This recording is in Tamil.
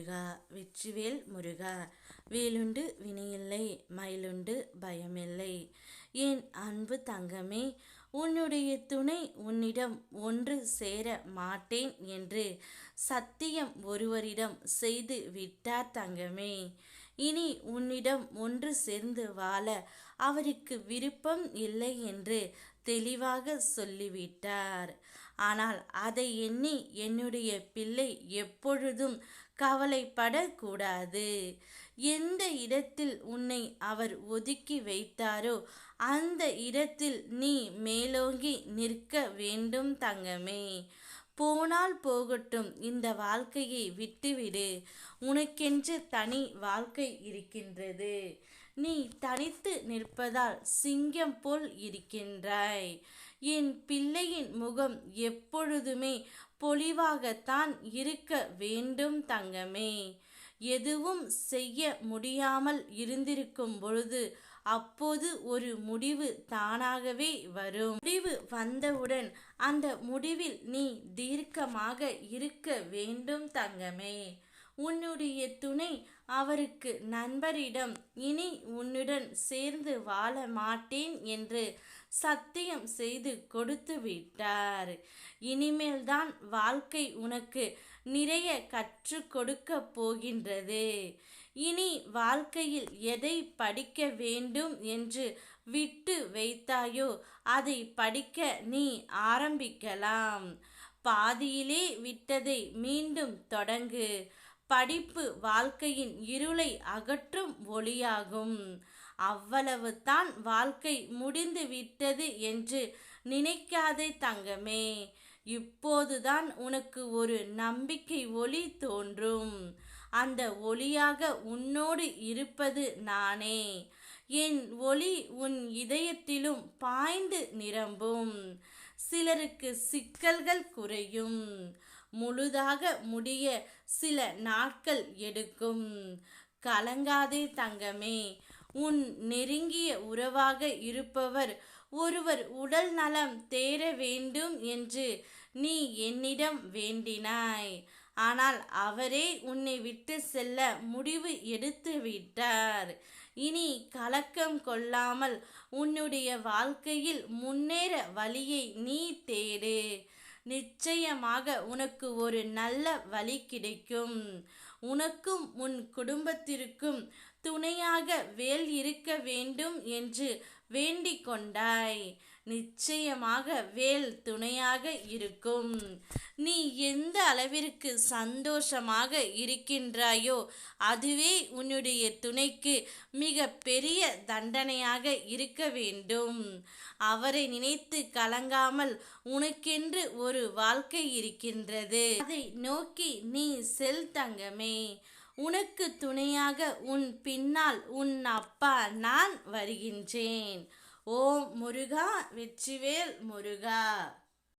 முருகா வெற்றிவேல் முருகா. வேலுண்டு வினையில்லை, மயிலுண்டு பயமில்லை. என் அன்பு தங்கமே, உன்னுடைய துணை உன்னிடம் ஒன்று சேர மாட்டேன் என்று சத்தியம் ஒருவரிடம் செய்து விட்டார் தங்கமே. இனி உன்னிடம் ஒன்று சேர்ந்து வாழ அவருக்கு விருப்பம் இல்லை என்று தெளிவாக சொல்லிவிட்டார். ஆனால் அதை எண்ணி என்னுடைய பிள்ளை எப்பொழுதும் கவலைப்படக்கூடாது. எந்த இடத்தில் உன்னை அவர் ஒதுக்கி வைத்தாரோ அந்த இடத்தில் நீ மேலோங்கி நிற்க வேண்டும் தங்கமே. போனால் போகட்டும், இந்த வாழ்க்கையை விட்டுவிடு. உனக்கென்று தனி வாழ்க்கை இருக்கின்றது. நீ தனித்து நிற்பதால் சிங்கம் போல் இருக்கின்றாய். என் பிள்ளையின் முகம் எப்பொழுதுமே பொலிவாகத்தான் இருக்க வேண்டும் தங்கமே. எதுவும் செய்ய முடியாமல் இருந்திருக்கும் பொழுது அப்போது ஒரு முடிவு தானாகவே வரும். முடிவு வந்தவுடன் அந்த முடிவில் நீ தீர்க்கமாக இருக்க வேண்டும் தங்கமே. உன்னுடைய துணை அவருக்கு நண்பரிடம் இனி உன்னுடன் சேர்ந்து வாழ மாட்டேன் என்று சத்தியம் செய்து கொடுத்து விட்டார். இனிமேல்தான் வாழ்க்கை உனக்கு நிறைய கற்றுக் கொடுக்க போகின்றது. இனி வாழ்க்கையில் எதை படிக்க வேண்டும் என்று விட்டு வைத்தாயோ அதை படிக்க நீ ஆரம்பிக்கலாம். பாதியிலே விட்டதை மீண்டும் தொடங்கு. படிப்பு வாழ்க்கையின் இருளை அகற்றும் ஒளியாகும். அவ்வளவு தான், வாழ்க்கை முடிந்து விட்டது என்று நினைக்காதே தங்கமே. இப்போதுதான் உனக்கு ஒரு நம்பிக்கை ஒளி தோன்றும். அந்த ஒளியாக உன்னோடு இருப்பது நானே. என் ஒளி உன் இதயத்திலும் பாய்ந்து நிரம்பும். சிலருக்கு சிக்கல்கள் குறையும். முழுதாக முடிய சில நாட்கள் எடுக்கும். கலங்காதே தங்கமே. உன் நெருங்கிய உறவாக இருப்பவர் ஒருவர் உடல் நலம் தேர வேண்டும் என்று நீ என்னிடம் வேண்டினாய். ஆனால் அவரே உன்னை விட்டு செல்ல முடிவு எடுத்து விட்டார். இனி கலக்கம் கொள்ளாமல் உன்னுடைய வாழ்க்கையில் முன்னேற வழியை நீ தேடு. நிச்சயமாக உனக்கு ஒரு நல்ல வழி கிடைக்கும். உனக்கும் உன் குடும்பத்திற்கும் துணையாக வேல் இருக்க வேண்டும் என்று வேண்டிக் கொண்டாய். நிச்சயமாக வேல் துணையாக இருக்கும். நீ எந்த அளவிற்கு சந்தோஷமாக இருக்கின்றாயோ அதுவே உன்னுடைய துணைக்கு மிக பெரிய தண்டனையாக இருக்க வேண்டும். அவரை நினைத்து கலங்காமல் உனக்கென்று ஒரு வாழ்க்கை இருக்கின்றது. அதை நோக்கி நீ செல் தங்கமே. உனக்கு துணையாக உன் பின்னால் உன் அப்பா நான் வருகின்றேன். ஓம் முருகா வெற்றிவேல் முருகா.